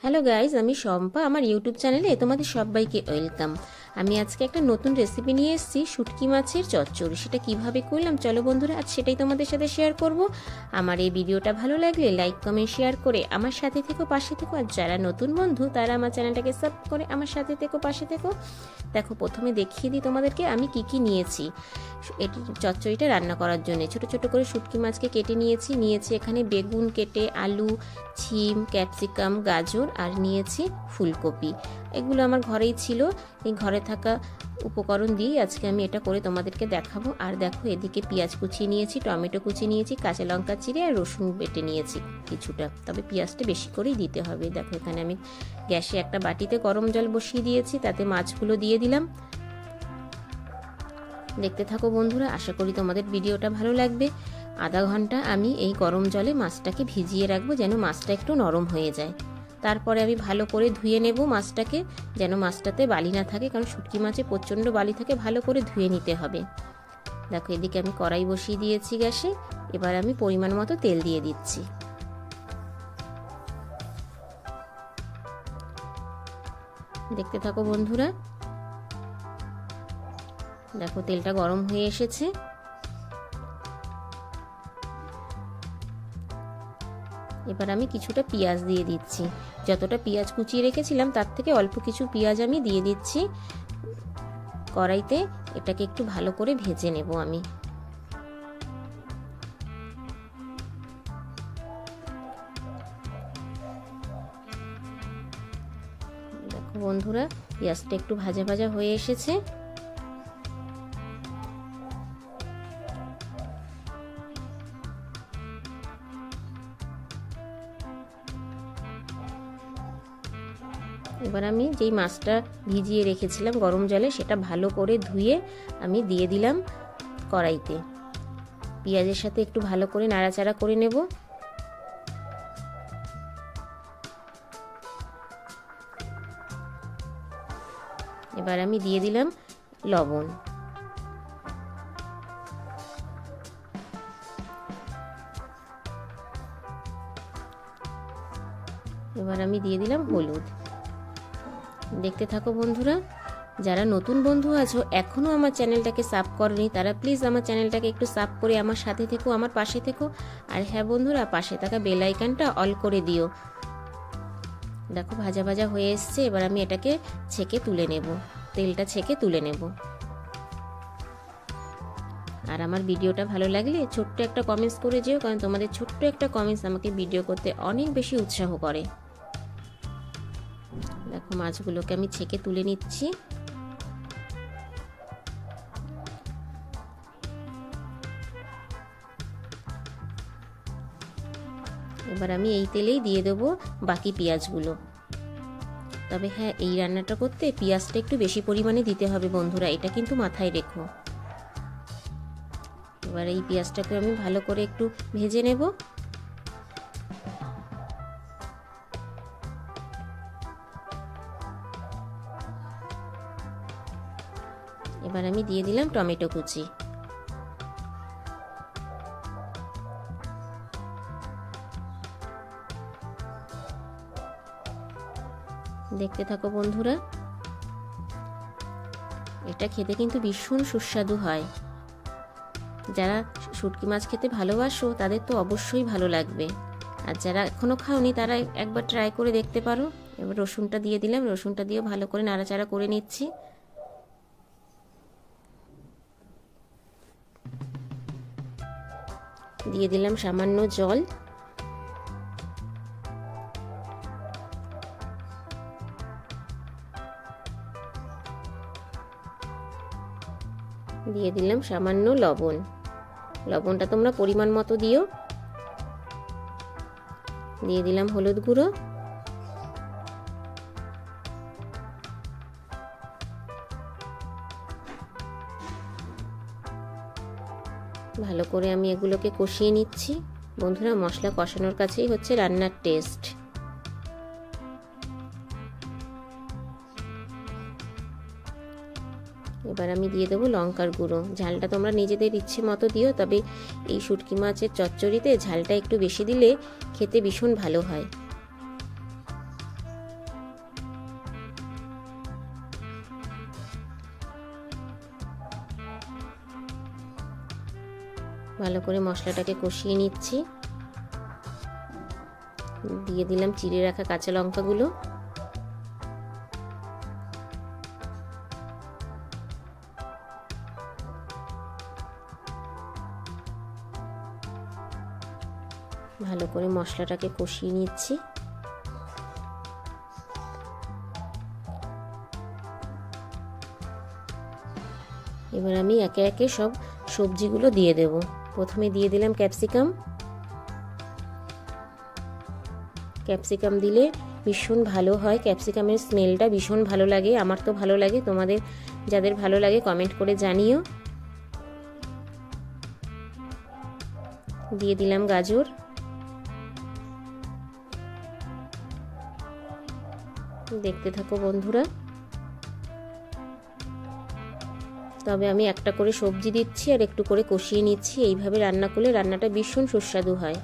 Hello guys, আমি শম্পা। আমার YouTube চ্যানেলে তোমাদের সবাইকে ওয়েলকাম। আমি আজকে একটা নতুন রেসিপি নিয়ে এসেছি, শুটকি মাছের চচ্চড়ি। সেটা কিভাবে করলাম চলো বন্ধুরা, আজ সেটাই তোমাদের সাথে শেয়ার করব। আমার এই ভিডিওটা ভালো লাগলে লাইক কমেন্ট শেয়ার করে আমার সাথে থেকো, পাশে থেকো। আর যারা নতুন বন্ধু তারা আমার চ্যানেলটাকে সাবস্ক্রাইব করে আমার সাথে থেকো, পাশে থেকো। দেখো, প্রথমে দেখিয়ে দিই তোমাদেরকে আমি কি কি নিয়েছি এটি চচ্চড়িটা রান্না করার জন্য। ছোট ছোট করে শুটকি মাছকে কেটে নিয়েছি এখানে বেগুন কেটে, আলু, ছিম, ক্যাপসিকাম, গাজর আর নিয়েছি ফুলকপি। এগুলো আমার ঘরেই ছিল, এই ঘরে থাকা উপকরণ দিয়েই আজকে আমি এটা করে তোমাদেরকে দেখাবো। আর দেখো, এদিকে পেঁয়াজ কুচিয়ে নিয়েছি, টমেটো কুচিয়ে নিয়েছি, কাঁচা লঙ্কা চিড়ে আর রসুন বেটে নিয়েছি কিছুটা, তবে পেঁয়াজটা বেশি করেই দিতে হবে। দেখো, এখানে আমি গ্যাসে একটা বাটিতে গরম জল বসিয়ে দিয়েছি, তাতে মাছগুলো দিয়ে দিলাম। দেখতে থাকো বন্ধুরা, আশা করি তোমাদের ভিডিওটা ভালো লাগবে। আধা ঘন্টা আমি এই গরম জলে মাছটাকে ভিজিয়ে রাখবো, যেন মাছটা একটু নরম হয়ে যায়। তারপরে আমি ভালো করে ধুয়ে নেব মাছটাকে, যেন মাছটাতে বালি না থাকে, কারণ শুটকি মাছে প্রচণ্ড বালি থাকে। ভালো করে ধুয়ে নিতে হবে। দেখো, এদিকে আমি কড়াই বসিয়ে দিয়েছি গ্যাসে। এবার আমি পরিমাণ মতো তেল দিয়ে দিচ্ছি। দেখতে থাকো বন্ধুরা। দেখো, তেলটা গরম হয়ে এসেছে। এবার আমি কিছুটা পেঁয়াজ দিয়ে দিচ্ছি। যতটা পেঁয়াজ কুচিয়ে রেখেছিলাম তার থেকে অল্প কিছু পেঁয়াজ আমি দিয়ে দিচ্ছি কড়াইতে। এটাকে একটু ভালো করে ভেজে নেব আমি। দেখো বন্ধুরা, পেঁয়াজটা একটু ভাজা ভাজা হয়ে এসেছে। এবার আমি যেই মাছটা ভিজিয়ে রেখেছিলাম গরম জলে, সেটা ভালো করে ধুয়ে আমি দিয়ে দিলাম কড়াইতে। পেঁয়াজের সাথে একটু ভালো করে নাড়াচাড়া করে নেব। এবার আমি দিয়ে দিলাম লবণ। এবার আমি দিয়ে দিলাম হলুদ। দেখতে থাকো বন্ধুরা। যারা নতুন বন্ধু আছো, এখনো আমার চ্যানেলটাকে সাবস্ক্রাইব করনি, তারা প্লিজ আমার চ্যানেলটাকে একটু সাবস্ক্রাইব করে আমার সাথে থেকো, আমার পাশে থেকো। আর হ্যাঁ বন্ধুরা, পাশে থাকা বেল আইকনটা অল করে দিও। দেখো, ভাজা ভাজা হয়ে এসছে। এবার আমি এটাকে ছেঁকে তুলে নেব, তেলটা ছেঁকে তুলে নেব। আর আমার ভিডিওটা ভালো লাগলে ছোট্ট একটা কমেন্টস করে যেও, কারণ তোমাদের ছোট্ট একটা কমেন্টস আমাকে ভিডিও করতে অনেক বেশি উৎসাহ করে। দেখো, মাছগুলোকে আমি ছেঁকে তুলে নিচ্ছি। এবার আমি এই তেলেই দিয়ে দেবো বাকি পেঁয়াজগুলো। তবে হ্যাঁ, এই রান্নাটা করতে পেঁয়াজটা একটু বেশি পরিমাণে দিতে হবে বন্ধুরা, এটা কিন্তু মাথায় রেখো। এবার এই পেঁয়াজটাকে আমি ভালো করে একটু ভেজে নেব। এবার আমি দিয়ে দিলাম টমেটো কুচি। দেখতে থাকো বন্ধুরা। এটা খেতে কিন্তু ভীষণ সুস্বাদু হয়। যারা শুটকি মাছ খেতে ভালোবাসো তাদের তো অবশ্যই ভালো লাগবে। আর যারা এখনো খাওনি তারা একবার ট্রাই করে দেখতে পারো। এবার রসুনটা দিয়ে দিলাম। রসুনটা দিয়ে ভালো করে নাড়াচাড়া করে নিচ্ছি। দিয়ে দিলাম সামান্য জল। দিয়ে দিলাম সামান্য লবণ। লবণটা তোমরা পরিমাণ মতো দিও। দিয়ে দিলাম হলুদ গুঁড়ো। ভালো করে আমি এগুলোকে কষিয়ে নিচ্ছি। বন্ধুরা, মশলা কষানোর কাছেই হচ্ছে রান্নার টেস্ট। এবার আমি দিয়ে দেবো লঙ্কার গুঁড়ো। ঝালটা তোমরা নিজেদের ইচ্ছে মতো দিও, তবে এই শুটকি মাছের চচ্চড়িতে ঝালটা একটু বেশি দিলে খেতে ভীষণ ভালো হয়। ভালো করে মশলাটাকে কষিয়ে নিচ্ছি। দিয়ে দিলাম চিড়ে রাখা কাঁচা লঙ্কাগুলো। ভালো করে মশলাটাকে কষিয়ে নিচ্ছি। এবার আমি একে একে সব সবজিগুলো দিয়ে দেব। প্রথমে দিয়ে দিলাম ক্যাপসিকাম। ক্যাপসিকাম দিলে ভীষণ ভালো হয়, ক্যাপসিকামের স্মেলটা ভীষণ ভালো লাগে, আমার তো ভালো লাগে, তোমাদের যাদের ভালো লাগে কমেন্ট করে জানিও। দিয়ে দিলাম গাজর। দেখতে থাকো বন্ধুরা। তবে আমি একটা করে সবজি দিচ্ছি আর একটু করে কষিয়ে নিচ্ছি। এইভাবে রান্না করলে রান্নাটা ভীষণ সুস্বাদু হয়।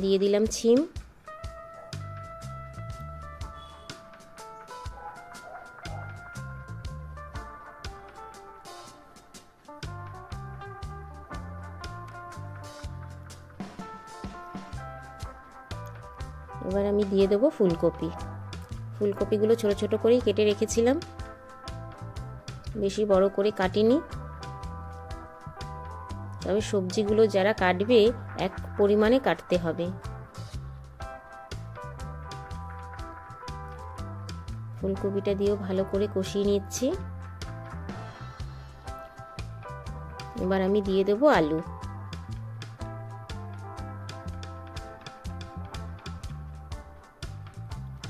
দিয়ে দিলাম শিম। এবার আমি দিয়ে দেবো ফুলকপি। ফুলকপিগুলো ছোট ছোট করেই কেটে রেখেছিলাম, বেশি বড় করে কাটিনি। তবে সবজিগুলো যারা কাটবে এক পরিমাণে কাটতে হবে। ফুলকপিটা দিয়েও ভালো করে কষিয়ে নিচ্ছি। এবার আমি দিয়ে দেবো আলু।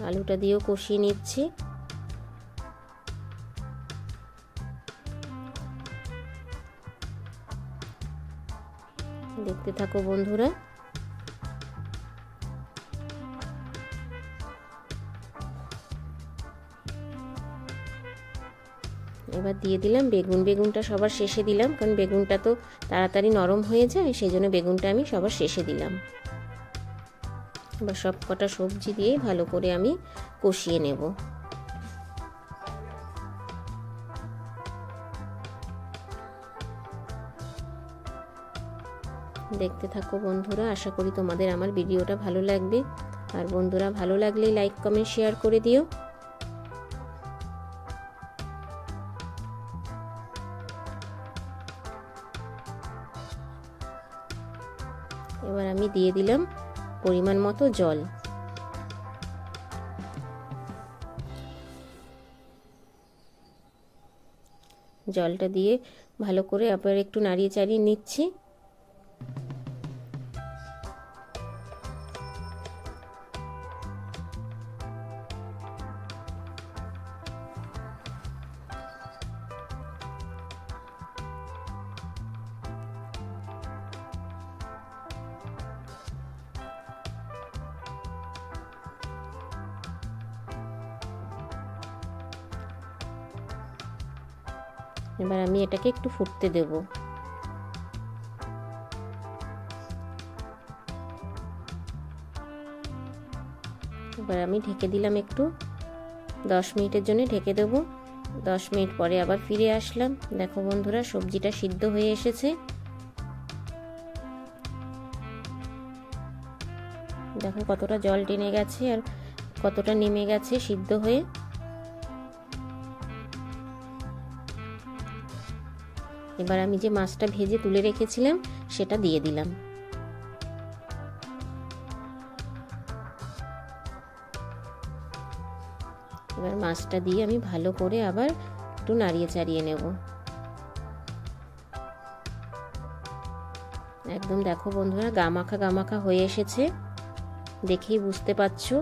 আলুটা দিয়েও কষিয়ে নিচ্ছি। দেখতে থাকো বন্ধুরা। এবার দিয়ে দিলাম বেগুন। বেগুনটা সবার শেষে দিলাম, কারণ বেগুনটা তো তাড়াতাড়ি নরম হয়ে যায়, সেই জন্য বেগুনটা আমি সবার শেষে দিলাম। এবার সব কটা সবজি দিয়ে ভালো করে আমি কষিয়ে নেব। দেখতে থাকো বন্ধুরা। আশা করি তোমাদের আমার ভিডিওটা ভালো লাগবে। আর বন্ধুরা ভালো লাগলে লাইক কমেন্ট শেয়ার করে দিও। এবার আমি দিয়ে দিলাম পরিমাণ মতো জল। জলটা দিয়ে ভালো করে আবার একটু নাড়িয়ে চাড়িয়ে নিচ্ছি। এবার আমি এটাকে একটু ফুটতে দেব। এবার আমি ঢেকে দিলাম একটু 10 মিনিটের জন্য ঢেকে দেব। 10 মিনিট পরে আবার ফিরে আসলাম। দেখো বন্ধুরা সবজিটা সিদ্ধ হয়ে এসেছে। দেখো কতটা জল টেনে গেছে আর কতটা নেমে গেছে সিদ্ধ হয়ে। এবার আমি যে মাছটা ভেজে তুলে রেখেছিলাম সেটা দিয়ে দিলাম। এবার মাছটা দিয়ে আমি ভালো করে আবার একটু নাড়িয়ে চাড়িয়ে নেব। একদম দেখো বন্ধুরা গামাখা গামাখা হয়ে এসেছে, দেখেই বুঝতে পারছো।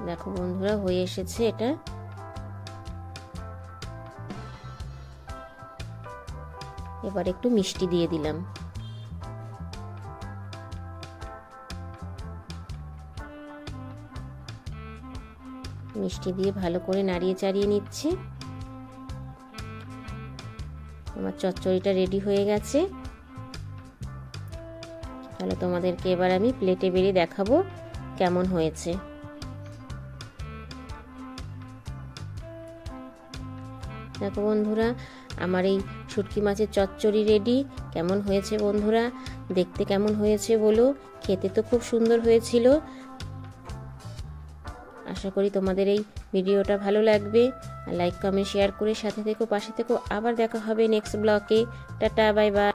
দেখো বন্ধুরা হয়ে এসেছে এটা। এবার একটু মিষ্টি দিয়ে দিলাম। মিষ্টি দিয়ে ভালো করে নাড়িয়ে চাড়িয়ে নিচ্ছি। আমার চচ্চড়িটা রেডি হয়ে গেছে। তাহলে তোমাদেরকে এবার আমি প্লেটে বেড়ে দেখাবো কেমন হয়েছে। দেখো বন্ধুরা, আমার এই শুটকি মাছের চচ্চড়ি রেডি। কেমন হয়েছে বন্ধুরা, দেখতে কেমন হয়েছে বলো, খেতে তো খুব সুন্দর হয়েছিল। আশা করি তোমাদের এই ভিডিওটা ভালো লাগবে। লাইক কমেন্ট শেয়ার করে সাথে থেকো, পাশে থেকো। আবার দেখা হবে নেক্সট ব্লগে। Tata, bye bye.